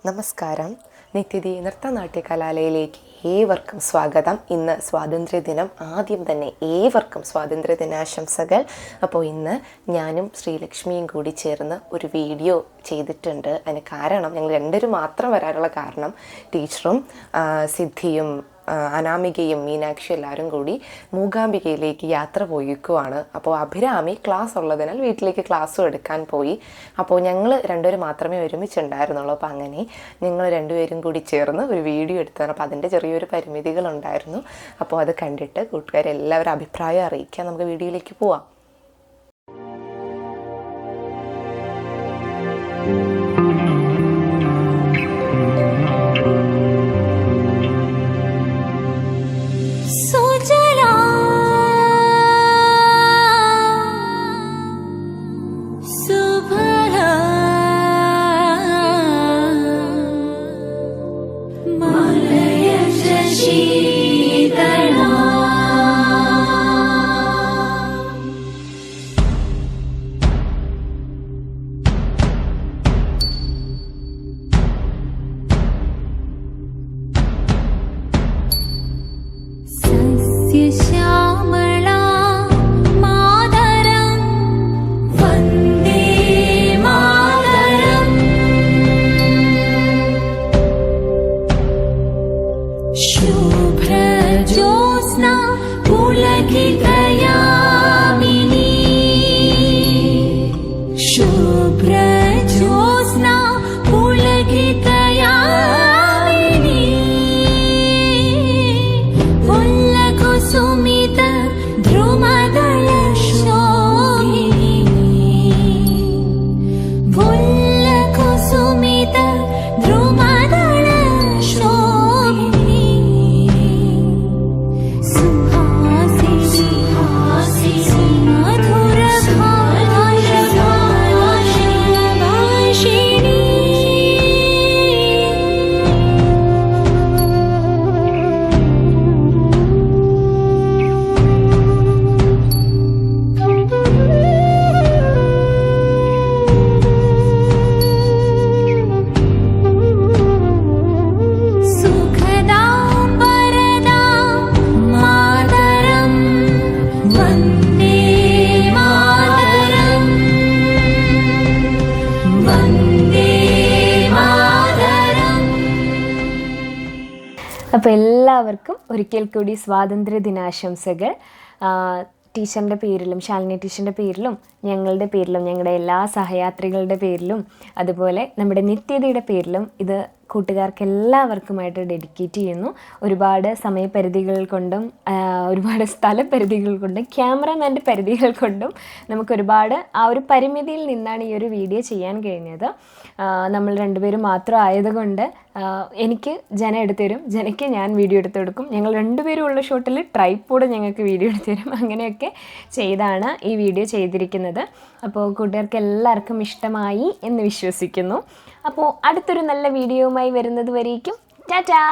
നമസ്കാരം. നിത്യതി നൃത്തനാട്യ കലാലയയിലേക്ക് ഏവർക്കും സ്വാഗതം. ഇന്ന് സ്വാതന്ത്ര്യദിനം. ആദ്യം തന്നെ ഏവർക്കും സ്വാതന്ത്ര്യദിനാശംസകൾ. അപ്പോൾ ഇന്ന് ഞാനും ശ്രീലക്ഷ്മിയും കൂടി ചേർന്ന് ഒരു വീഡിയോ ചെയ്തിട്ടുണ്ട്. അതിന് കാരണം ഞങ്ങൾ രണ്ടുപേരും മാത്രം വരാനുള്ള കാരണം ടീച്ചറും സിദ്ധിയും അനാമികയും മീനാക്ഷി എല്ലാവരും കൂടി മൂകാംബികയിലേക്ക് യാത്ര പോയിക്കുവാണ്. അപ്പോൾ അഭിരാമി ക്ലാസ് ഉള്ളതിനാൽ വീട്ടിലേക്ക് ക്ലാസ്സും എടുക്കാൻ പോയി. അപ്പോൾ ഞങ്ങൾ രണ്ടുപേരും മാത്രമേ ഒരുമിച്ചുണ്ടായിരുന്നുള്ളൂ. അപ്പോൾ അങ്ങനെ ഞങ്ങൾ രണ്ടുപേരും കൂടി ചേർന്ന് ഒരു വീഡിയോ എടുത്തതാണ്. അപ്പോൾ അതിൻ്റെ ചെറിയൊരു പരിമിതികളുണ്ടായിരുന്നു. അപ്പോൾ അത് കണ്ടിട്ട് കൂട്ടുകാരെല്ലാവരും അഭിപ്രായം അറിയിക്കാം. നമുക്ക് വീഡിയോയിലേക്ക് പോവാം. അപ്പോൾ എല്ലാവർക്കും ഒരിക്കൽ കൂടി സ്വാതന്ത്ര്യ ദിനാശംസകൾ. ടീച്ചറിൻ്റെ പേരിലും ശാലിനി ടീച്ചറിൻ്റെ പേരിലും ഞങ്ങളുടെ പേരിലും ഞങ്ങളുടെ എല്ലാ സഹയാത്രികളുടെ പേരിലും അതുപോലെ നമ്മുടെ നിത്യതയുടെ പേരിലും ഇത് കൂട്ടുകാർക്ക് എല്ലാവർക്കുമായിട്ട് ഡെഡിക്കേറ്റ് ചെയ്യുന്നു. ഒരുപാട് സമയപരിധികൾ കൊണ്ടും ഒരുപാട് സ്ഥലപരിധികൾ കൊണ്ടും ക്യാമറമാൻ്റെ പരിധികൾ കൊണ്ടും നമുക്കൊരുപാട് ആ ഒരു പരിമിതിയിൽ നിന്നാണ് ഈ ഒരു വീഡിയോ ചെയ്യാൻ കഴിഞ്ഞത്. നമ്മൾ രണ്ടുപേരും മാത്രം ആയതുകൊണ്ട് എനിക്ക് ജന എടുത്തു തരും, ജനയ്ക്ക് ഞാൻ വീഡിയോ എടുത്തു കൊടുക്കും. ഞങ്ങൾ രണ്ടുപേരും ഉള്ള ഷോട്ടിൽ ട്രൈപ്പോഡ് ഞങ്ങൾക്ക് വീഡിയോ എടുത്തു തരും. അങ്ങനെയൊക്കെ ചെയ്താണ് ഈ വീഡിയോ ചെയ്തിരിക്കുന്നത്. അപ്പോൾ കൂട്ടുകാർക്ക് എല്ലാവർക്കും ഇഷ്ടമായി എന്ന് വിശ്വസിക്കുന്നു. അപ്പോൾ അടുത്തൊരു നല്ല വീഡിയോയുമായി വരുന്നത് വരേക്കും ടാറ്റാ.